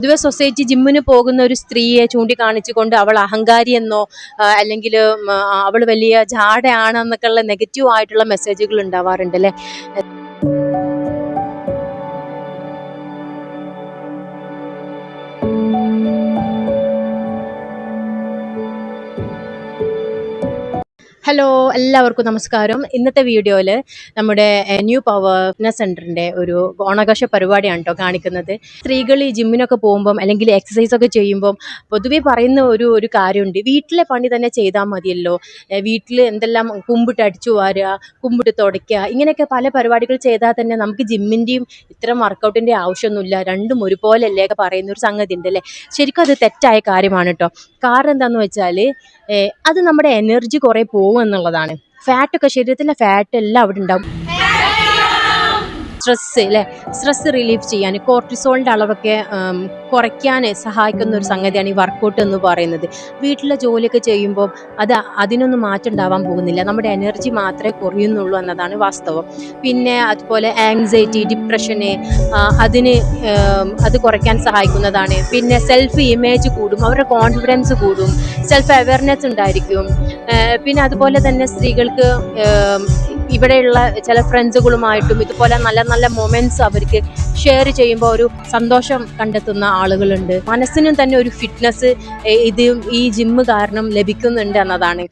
പൊതുവെ സൊസൈറ്റി ജിമ്മിന് പോകുന്ന ഒരു സ്ത്രീയെ ചൂണ്ടിക്കാണിച്ചുകൊണ്ട് അവൾ അഹങ്കാരി എന്നോ അല്ലെങ്കിൽ അവൾ വലിയ ജാടയാണെന്നൊക്കെയുള്ള നെഗറ്റീവ് ആയിട്ടുള്ള മെസ്സേജുകൾ ഉണ്ടാവാറുണ്ട് അല്ലേ. ഹലോ, എല്ലാവർക്കും നമസ്കാരം. ഇന്നത്തെ വീഡിയോയിൽ നമ്മുടെ ന്യൂ പവർ ഫിറ്റ്നസ് സെൻറ്ററിൻ്റെ ഒരു ഓണാഘോഷ പരിപാടിയാണ് കേട്ടോ കാണിക്കുന്നത്. സ്ത്രീകൾ ഈ ജിമ്മിനൊക്കെ പോകുമ്പം അല്ലെങ്കിൽ എക്സസൈസ് ഒക്കെ ചെയ്യുമ്പം പൊതുവെ പറയുന്ന ഒരു കാര്യമുണ്ട്, വീട്ടിലെ പണി തന്നെ ചെയ്താൽ മതിയല്ലോ, വീട്ടിൽ എന്തെല്ലാം കുമ്പിട്ട് അടിച്ചു വാരുക, കുമ്പിട്ട് തുടയ്ക്കുക, ഇങ്ങനെയൊക്കെ പല പരിപാടികൾ ചെയ്താൽ തന്നെ നമുക്ക് ജിമ്മിൻ്റെയും ഇത്തരം വർക്കൗട്ടിൻ്റെ ആവശ്യമൊന്നുമില്ല, രണ്ടും ഒരുപോലെ അല്ലേ ഒക്കെ പറയുന്ന ഒരു സംഗതി ഉണ്ട് അല്ലേ. ശരിക്കും അത് തെറ്റായ കാര്യമാണ് കേട്ടോ. കാരണം എന്താണെന്ന് വെച്ചാൽ അത് നമ്മുടെ എനർജി കുറേ പോകും എന്നുള്ളതാണ്. ഫാറ്റൊക്കെ, ശരീരത്തിലെ ഫാറ്റ് എല്ലാം അവിടെ ഉണ്ടാവും. സ്ട്രെസ് അല്ലേ, സ്ട്രെസ് റിലീഫ് ചെയ്യാൻ, കോർട്ടിസോളിൻ്റെ അളവൊക്കെ കുറയ്ക്കാൻ സഹായിക്കുന്ന ഒരു സംഗതിയാണ് ഈ വർക്കൗട്ട് എന്ന് പറയുന്നത്. വീട്ടിലെ ജോലിയൊക്കെ ചെയ്യുമ്പോൾ അതിനൊന്നും മാറ്റം ഉണ്ടാവാൻ പോകുന്നില്ല, നമ്മുടെ എനർജി മാത്രമേ കുറയുന്നുള്ളൂ എന്നതാണ് വാസ്തവം. പിന്നെ അതുപോലെ ആങ്സൈറ്റി, ഡിപ്രഷന് അത് കുറയ്ക്കാൻ സഹായിക്കുന്നതാണ്. പിന്നെ സെൽഫ് ഇമേജ് കൂടും, അവരുടെ കോൺഫിഡൻസ് കൂടും, സെൽഫ് അവയർനെസ് ഉണ്ടായിരിക്കും. പിന്നെ അതുപോലെ തന്നെ സ്ത്രീകൾക്ക് ഇവിടെയുള്ള ചില ഫ്രണ്ട്സുകളുമായിട്ടും ഇതുപോലെ നല്ല നല്ല മൊമെന്റ്സ് അവർക്ക് ഷെയർ ചെയ്യുമ്പോൾ ഒരു സന്തോഷം കണ്ടെത്തുന്ന ആളുകളുണ്ട്. മനസ്സിനും തന്നെ ഒരു ഫിറ്റ്നസ് ഈ ജിമ്മ് കാരണം ലഭിക്കുന്നുണ്ട് എന്നതാണ്.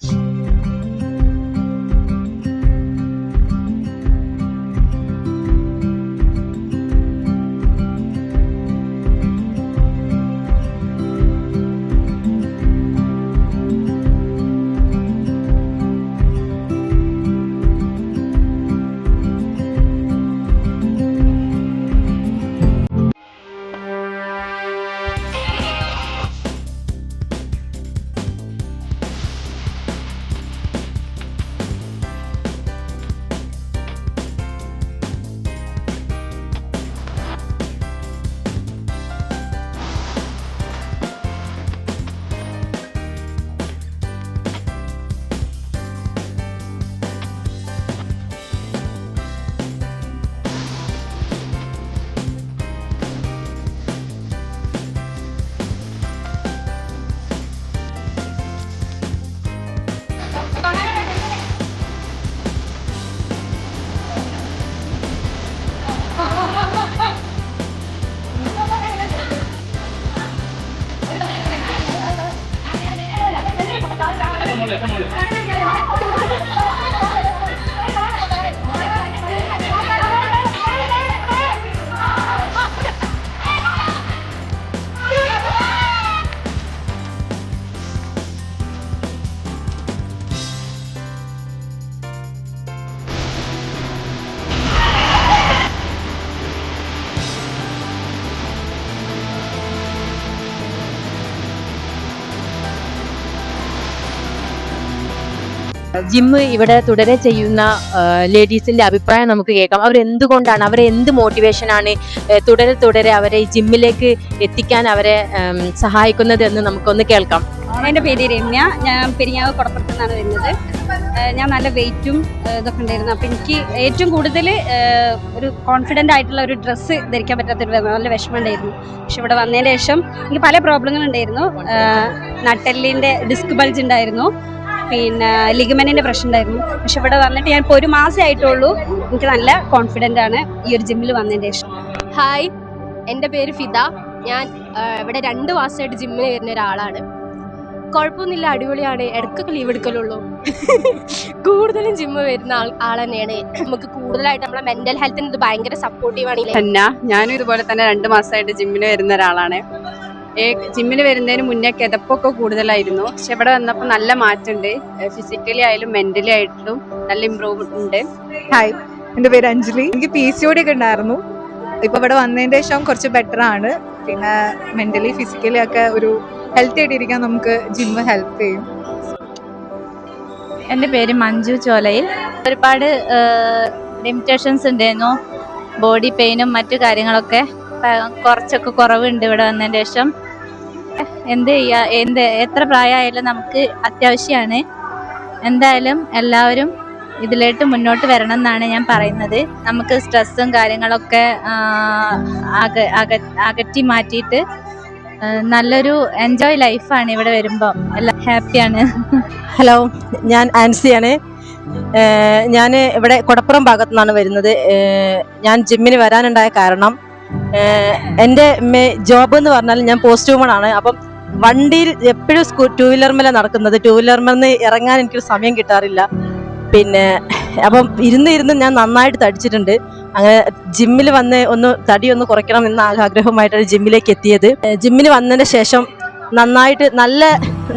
ജിമ്മ് ഇവിടെ തുടരെ ചെയ്യുന്ന ലേഡീസിന്റെ അഭിപ്രായം നമുക്ക് കേൾക്കാം. അവരെന്തുകൊണ്ടാണ്, എന്ത് മോട്ടിവേഷനാണ് തുടരെ അവരെ ഈ ജിമ്മിലേക്ക് എത്തിക്കാൻ അവരെ സഹായിക്കുന്നത് എന്ന് നമുക്കൊന്ന് കേൾക്കാം. എൻ്റെ പേര് രമ്യ, ഞാൻ പെരിങ്ങാവ് കുടപ്പുറത്ത് നിന്നാണ് വരുന്നത്. ഞാൻ നല്ല വെയിറ്റും ഇതൊക്കെ ഉണ്ടായിരുന്നു. അപ്പം എനിക്ക് ഏറ്റവും കൂടുതൽ ഒരു കോൺഫിഡൻ്റ് ആയിട്ടുള്ള ഒരു ഡ്രസ്സ് ധരിക്കാൻ പറ്റാത്തൊരു നല്ല വിഷമം ഉണ്ടായിരുന്നു. പക്ഷെ ഇവിടെ വന്നതിന് ശേഷം എനിക്ക് പല പ്രോബ്ലങ്ങളുണ്ടായിരുന്നു. നട്ടെല്ലിൻ്റെ ഡിസ്ക് ബൾജ് ഉണ്ടായിരുന്നു, പിന്നെ ലിഗമെന്റിന്റെ പ്രശ്നം ഉണ്ടായിരുന്നു. പക്ഷെ ഇവിടെ വന്നിട്ട് ഞാൻ ഇപ്പോൾ 1 മാസമേ ആയിട്ടുള്ളൂ. എനിക്ക് നല്ല കോൺഫിഡൻ്റ് ആണ് ഈ ഒരു ജിമ്മിൽ വന്നതിന് ശേഷം. ഹായ്, എൻ്റെ പേര് ഫിദ. ഞാൻ ഇവിടെ 2 മാസമായിട്ട് ജിമ്മിന് വരുന്ന ഒരാളാണ്. കുഴപ്പമൊന്നുമില്ല, അടിപൊളിയാണ്. ഇടയ്ക്കൊക്കെ ലീവ് എടുക്കലുള്ളൂ. കൂടുതലും ജിമ്മ് വരുന്ന ആൾ തന്നെയാണ്. നമുക്ക് കൂടുതലായിട്ട് നമ്മളെ മെന്റൽ ഹെൽത്തിന് ഇത് ഭയങ്കര സപ്പോർട്ടീവാണ്. ഞാനും ഇതുപോലെ തന്നെ 2 മാസമായിട്ട് ജിമ്മിന് വരുന്ന ഒരാളാണ്. ജിമ്മിന് വരുന്നതിന് മുന്നേ കിതപ്പൊക്കെ കൂടുതലായിരുന്നു. പക്ഷെ ഇവിടെ വന്നപ്പോൾ നല്ല മാറ്റമുണ്ട്. ഫിസിക്കലി ആയാലും മെന്റലി ആയിട്ടും നല്ല ഇമ്പ്രൂവ്മെന്റ് ഉണ്ട്. ഹായ്, എൻ്റെ പേര് അഞ്ജലി. എനിക്ക് PCOD ഒക്കെ ഉണ്ടായിരുന്നു. ഇപ്പോൾ ഇവിടെ വന്നതിൻ്റെ ശേഷം കുറച്ച് ബെറ്റർ ആണ്. പിന്നെ മെന്റലി ഫിസിക്കലി ഒക്കെ ഒരു ഹെൽത്തി ആയിട്ടിരിക്കാൻ നമുക്ക് ജിമ്മ് ഹെൽപ്പ് ചെയ്യും. എൻ്റെ പേര് മഞ്ജു ചോലയിൽ. ഒരുപാട് ലിമിറ്റേഷൻസ് ഉണ്ടായിരുന്നു, ബോഡി പെയിനും മറ്റു കാര്യങ്ങളൊക്കെ കുറച്ചൊക്കെ കുറവുണ്ട് ഇവിടെ വന്നതിന് ശേഷം. എത്ര പ്രായമായാലും നമുക്ക് അത്യാവശ്യമാണ്. എന്തായാലും എല്ലാവരും ഇതിലോട്ട് മുന്നോട്ട് വരണം എന്നാണ് ഞാൻ പറയുന്നത്. നമുക്ക് സ്ട്രെസ്സും കാര്യങ്ങളൊക്കെ അകറ്റി മാറ്റിയിട്ട് നല്ലൊരു എൻജോയ് ലൈഫാണ് ഇവിടെ വരുമ്പോൾ. എല്ലാം ഹാപ്പിയാണ്. ഹലോ, ഞാൻ ആൻസിയാണ്. ഞാൻ ഇവിടെ കൊടപ്പുറം ഭാഗത്തു നിന്നാണ് വരുന്നത്. ഞാൻ ജിമ്മിന് വരാനുണ്ടായ കാരണം എൻ്റെ ജോബ് എന്ന് പറഞ്ഞാൽ ഞാൻ പോസ്റ്റ് വുമൺ ആണ്. അപ്പം വണ്ടിയിൽ എപ്പോഴും ടൂ വീലർ മേലെ നടക്കുന്നത്. ടൂ വീലർ മേന്ന് ഇറങ്ങാൻ എനിക്കൊരു സമയം കിട്ടാറില്ല. പിന്നെ അപ്പം ഇരുന്ന് ഞാൻ നന്നായിട്ട് തടിച്ചിട്ടുണ്ട്. അങ്ങനെ ജിമ്മിൽ വന്ന് തടി ഒന്ന് കുറയ്ക്കണം എന്ന ആഗ്രഹമായിട്ടാണ് ജിമ്മിലേക്ക് എത്തിയത്. ജിമ്മിന് വന്നതിന് ശേഷം നന്നായിട്ട്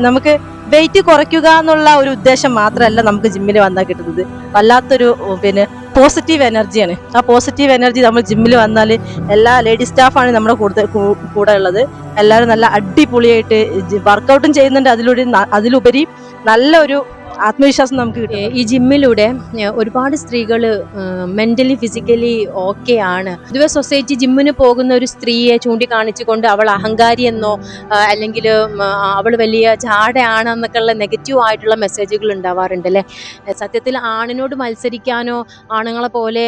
നമുക്ക് വെയിറ്റ് കുറയ്ക്കുക എന്നുള്ള ഒരു ഉദ്ദേശം മാത്രമല്ല നമുക്ക് ജിമ്മിൽ വന്നാൽ കിട്ടുന്നത്. വല്ലാത്തൊരു പോസിറ്റീവ് എനർജിയാണ്. ആ പോസിറ്റീവ് എനർജി നമ്മൾ ജിമ്മിൽ വന്നാൽ എല്ലാ ലേഡി സ്റ്റാഫാണ് നമ്മുടെ കൂടെ ഉള്ളത്. എല്ലാവരും നല്ല അടിപൊളിയായിട്ട് വർക്കൗട്ടും ചെയ്യുന്നുണ്ട്. അതിലുപരി നല്ലൊരു ആത്മവിശ്വാസം നമുക്ക് കിട്ടും. ഈ ജിമ്മിലൂടെ ഒരുപാട് സ്ത്രീകൾ മെന്റലി ഫിസിക്കലി ഓക്കെ ആണ്. പൊതുവെ സൊസൈറ്റി ജിമ്മിന് പോകുന്ന ഒരു സ്ത്രീയെ ചൂണ്ടിക്കാണിച്ചുകൊണ്ട് അവൾ അഹങ്കാരി എന്നോ അല്ലെങ്കിൽ അവൾ വലിയ ജാടയാണെന്നൊക്കെയുള്ള നെഗറ്റീവ് ആയിട്ടുള്ള മെസ്സേജുകൾ ഉണ്ടാവാറുണ്ട് അല്ലേ. സത്യത്തിൽ ആണിനോട് മത്സരിക്കാനോ ആണുങ്ങളെ പോലെ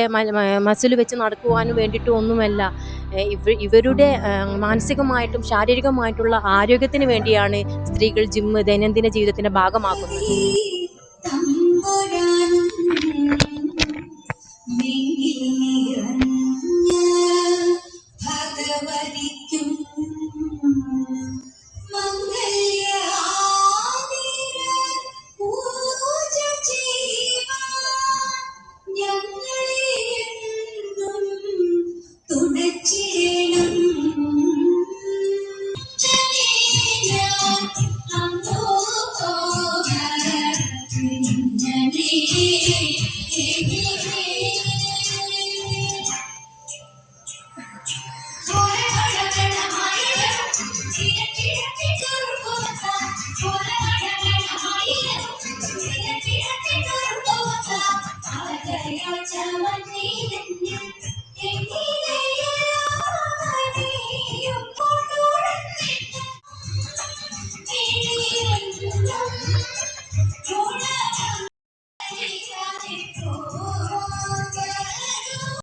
മസിൽ വെച്ച് നടക്കുവാനോ വേണ്ടിയിട്ടോ ഒന്നുമല്ല. ഇവരുടെ മാനസികമായിട്ടും ശാരീരികമായിട്ടുള്ള ആരോഗ്യത്തിന് വേണ്ടിയാണ് സ്ത്രീകൾ ജിമ്മ് ദൈനംദിന ജീവിതത്തിന്റെ ഭാഗമാക്കുന്നത്.